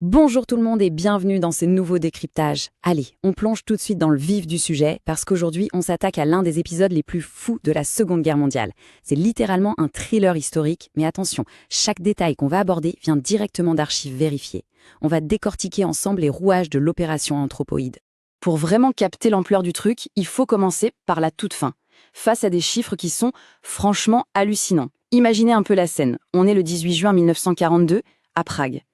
Bonjour tout le monde et bienvenue dans ce nouveau décryptage. Allez, on plonge tout de suite dans le vif du sujet parce qu'aujourd'hui on s'attaque à l'un des épisodes les plus fous de la Seconde Guerre mondiale. C'est littéralement un thriller historique, mais attention, chaque détail qu'on va aborder vient directement d'archives vérifiées. On va décortiquer ensemble les rouages de l'opération Anthropoïde. Pour vraiment capter l'ampleur du truc, il faut commencer par la toute fin, face à des chiffres qui sont franchement hallucinants. Imaginez un peu la scène, on est le 18 juin 1942 à Prague.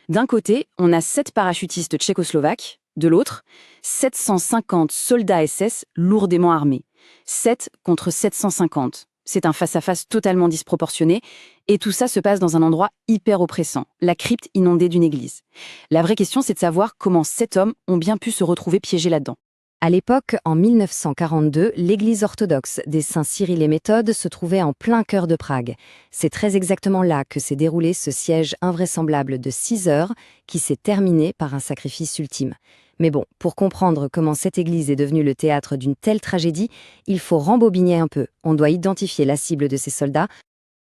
D'un côté, on a 7 parachutistes tchécoslovaques, de l'autre, 750 soldats SS lourdement armés. 7 contre 750. C'est un face-à-face totalement disproportionné, et tout ça se passe dans un endroit hyper oppressant, la crypte inondée d'une église. La vraie question, c'est de savoir comment 7 hommes ont bien pu se retrouver piégés là-dedans. À l'époque, en 1942, l'église orthodoxe des Saints Cyril et Méthode se trouvait en plein cœur de Prague. C'est très exactement là que s'est déroulé ce siège invraisemblable de 6 heures qui s'est terminé par un sacrifice ultime. Mais bon, pour comprendre comment cette église est devenue le théâtre d'une telle tragédie, il faut rembobiner un peu. On doit identifier la cible de ces soldats,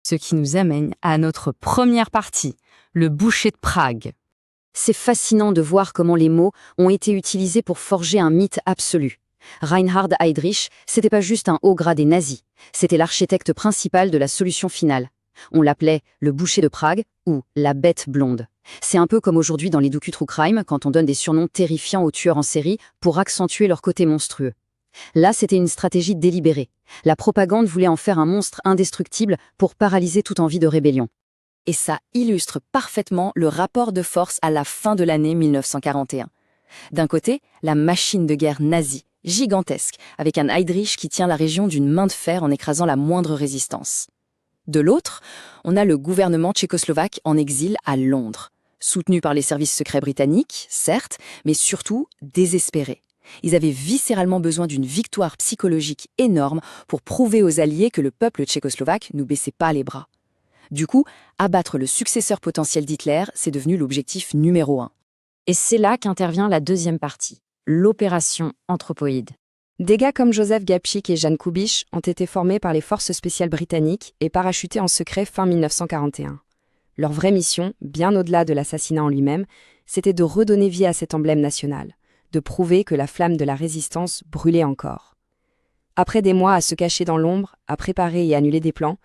ce qui nous amène à notre première partie, le bûcher de Prague. C'est fascinant de voir comment les mots ont été utilisés pour forger un mythe absolu. Reinhard Heydrich, c'était pas juste un haut gradé nazi, c'était l'architecte principal de la solution finale. On l'appelait le bûcher de Prague ou la bête blonde. C'est un peu comme aujourd'hui dans les docu true crime quand on donne des surnoms terrifiants aux tueurs en série pour accentuer leur côté monstrueux. Là, c'était une stratégie délibérée. La propagande voulait en faire un monstre indestructible pour paralyser toute envie de rébellion. Et ça illustre parfaitement le rapport de force à la fin de l'année 1941. D'un côté, la machine de guerre nazie, gigantesque, avec un Heydrich qui tient la région d'une main de fer en écrasant la moindre résistance. De l'autre, on a le gouvernement tchécoslovaque en exil à Londres, soutenu par les services secrets britanniques, certes, mais surtout désespéré. Ils avaient viscéralement besoin d'une victoire psychologique énorme pour prouver aux Alliés que le peuple tchécoslovaque ne baissait pas les bras. Du coup, abattre le successeur potentiel d'Hitler, c'est devenu l'objectif numéro 1. Et c'est là qu'intervient la deuxième partie, l'opération Anthropoïde. Des gars comme Joseph Gabčík et Jan Kubiš ont été formés par les forces spéciales britanniques et parachutés en secret fin 1941. Leur vraie mission, bien au-delà de l'assassinat en lui-même, c'était de redonner vie à cet emblème national, de prouver que la flamme de la résistance brûlait encore. Après des mois à se cacher dans l'ombre, à préparer et annuler des plans,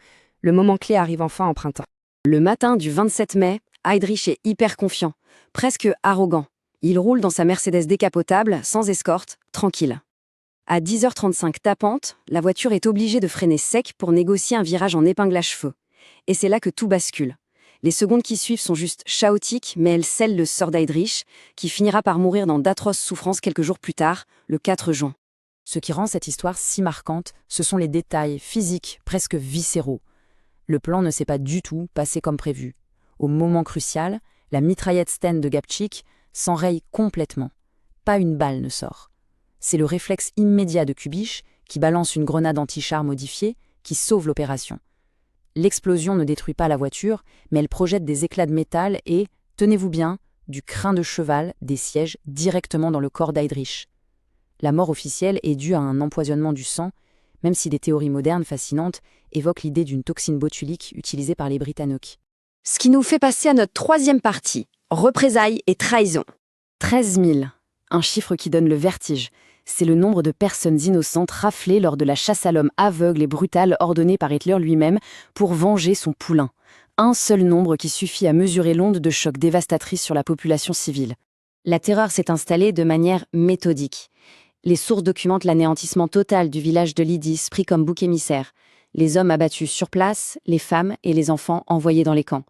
le moment clé arrive enfin en printemps. Le matin du 27 mai, Heydrich est hyper confiant, presque arrogant. Il roule dans sa Mercedes décapotable, sans escorte, tranquille. À 10h35 tapante, la voiture est obligée de freiner sec pour négocier un virage en épingle à cheveux. Et c'est là que tout bascule. Les secondes qui suivent sont juste chaotiques, mais elles scellent le sort d'Heydrich, qui finira par mourir dans d'atroces souffrances quelques jours plus tard, le 4 juin. Ce qui rend cette histoire si marquante, ce sont les détails physiques, presque viscéraux. Le plan ne s'est pas du tout passé comme prévu. Au moment crucial, la mitraillette Sten de Gabčík s'enraye complètement. Pas une balle ne sort. C'est le réflexe immédiat de Kubiš, qui balance une grenade anti-char modifiée, qui sauve l'opération. L'explosion ne détruit pas la voiture, mais elle projette des éclats de métal et, tenez-vous bien, du crin de cheval des sièges directement dans le corps d'Heydrich. La mort officielle est due à un empoisonnement du sang, même si des théories modernes fascinantes évoquent l'idée d'une toxine botulique utilisée par les Britanniques. Ce qui nous fait passer à notre troisième partie, représailles et trahison. 13 000, un chiffre qui donne le vertige. C'est le nombre de personnes innocentes raflées lors de la chasse à l'homme aveugle et brutale ordonnée par Hitler lui-même pour venger son poulain. Un seul nombre qui suffit à mesurer l'onde de choc dévastatrice sur la population civile. La terreur s'est installée de manière méthodique. Les sources documentent l'anéantissement total du village de Lidis, pris comme bouc émissaire. Les hommes abattus sur place, les femmes et les enfants envoyés dans les camps.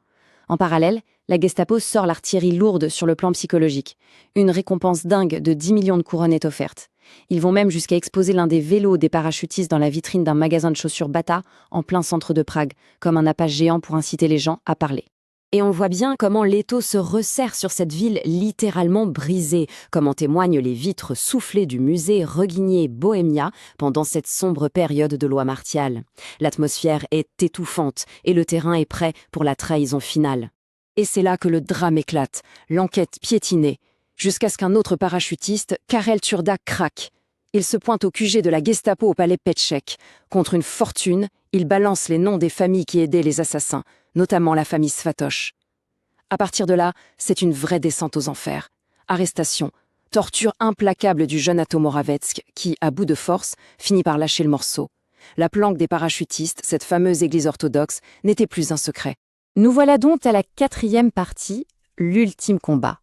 En parallèle, la Gestapo sort l'artillerie lourde sur le plan psychologique. Une récompense dingue de 10 millions de couronnes est offerte. Ils vont même jusqu'à exposer l'un des vélos des parachutistes dans la vitrine d'un magasin de chaussures Bata, en plein centre de Prague, comme un appât géant pour inciter les gens à parler. Et on voit bien comment l'étau se resserre sur cette ville littéralement brisée, comme en témoignent les vitres soufflées du musée Reguigné Bohémia pendant cette sombre période de loi martiale. L'atmosphère est étouffante et le terrain est prêt pour la trahison finale. Et c'est là que le drame éclate, l'enquête piétinée, jusqu'à ce qu'un autre parachutiste, Karel Turda, craque. Il se pointe au QG de la Gestapo au palais Petschek. Contre une fortune, il balance les noms des familles qui aidaient les assassins, notamment la famille Svatoš. À partir de là, c'est une vraie descente aux enfers. Arrestation, torture implacable du jeune Atto Moravetsk qui, à bout de force, finit par lâcher le morceau. La planque des parachutistes, cette fameuse église orthodoxe, n'était plus un secret. Nous voilà donc à la 4e partie, l'ultime combat.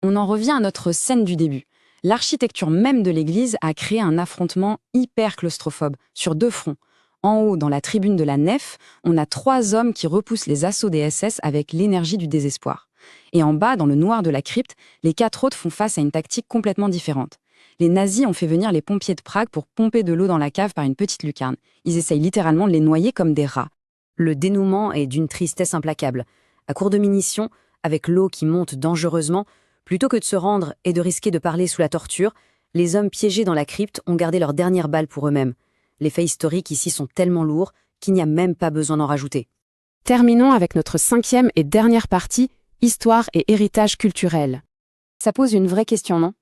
On en revient à notre scène du début. L'architecture même de l'église a créé un affrontement hyper claustrophobe, sur 2 fronts. En haut, dans la tribune de la nef, on a 3 hommes qui repoussent les assauts des SS avec l'énergie du désespoir. Et en bas, dans le noir de la crypte, les 4 autres font face à une tactique complètement différente. Les nazis ont fait venir les pompiers de Prague pour pomper de l'eau dans la cave par une petite lucarne. Ils essayent littéralement de les noyer comme des rats. Le dénouement est d'une tristesse implacable. À court de munitions, avec l'eau qui monte dangereusement, plutôt que de se rendre et de risquer de parler sous la torture, les hommes piégés dans la crypte ont gardé leurs dernières balles pour eux-mêmes. Les faits historiques ici sont tellement lourds qu'il n'y a même pas besoin d'en rajouter. Terminons avec notre 5e et dernière partie, histoire et héritage culturel. Ça pose une vraie question, non?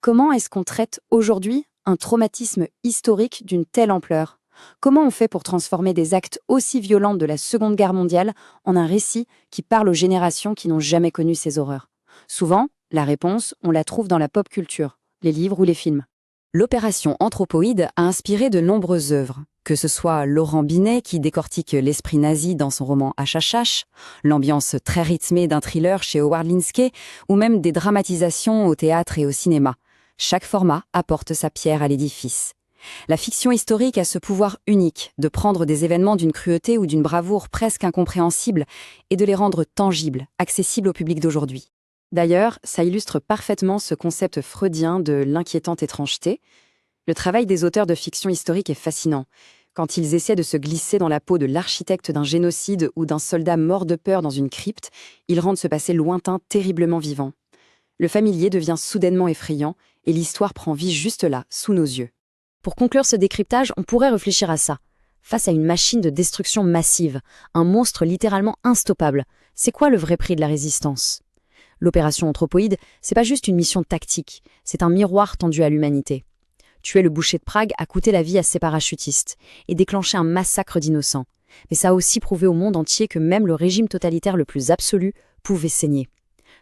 Comment est-ce qu'on traite aujourd'hui un traumatisme historique d'une telle ampleur? Comment on fait pour transformer des actes aussi violents de la Seconde Guerre mondiale en un récit qui parle aux générations qui n'ont jamais connu ces horreurs? Souvent, la réponse, on la trouve dans la pop culture, les livres ou les films. L'opération Anthropoïde a inspiré de nombreuses œuvres, que ce soit Laurent Binet qui décortique l'esprit nazi dans son roman HHH, l'ambiance très rythmée d'un thriller chez Howard Lindsay, ou même des dramatisations au théâtre et au cinéma. Chaque format apporte sa pierre à l'édifice. La fiction historique a ce pouvoir unique de prendre des événements d'une cruauté ou d'une bravoure presque incompréhensible et de les rendre tangibles, accessibles au public d'aujourd'hui. D'ailleurs, ça illustre parfaitement ce concept freudien de l'inquiétante étrangeté. Le travail des auteurs de fiction historique est fascinant. Quand ils essaient de se glisser dans la peau de l'architecte d'un génocide ou d'un soldat mort de peur dans une crypte, ils rendent ce passé lointain terriblement vivant. Le familier devient soudainement effrayant et l'histoire prend vie juste là, sous nos yeux. Pour conclure ce décryptage, on pourrait réfléchir à ça. Face à une machine de destruction massive, un monstre littéralement instoppable, c'est quoi le vrai prix de la résistance ? L'opération Anthropoïde, c'est pas juste une mission tactique, c'est un miroir tendu à l'humanité. Tuer le boucher de Prague a coûté la vie à ces parachutistes et déclenché un massacre d'innocents. Mais ça a aussi prouvé au monde entier que même le régime totalitaire le plus absolu pouvait saigner.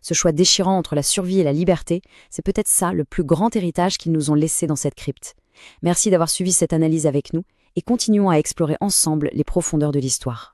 Ce choix déchirant entre la survie et la liberté, c'est peut-être ça le plus grand héritage qu'ils nous ont laissé dans cette crypte. Merci d'avoir suivi cette analyse avec nous et continuons à explorer ensemble les profondeurs de l'histoire.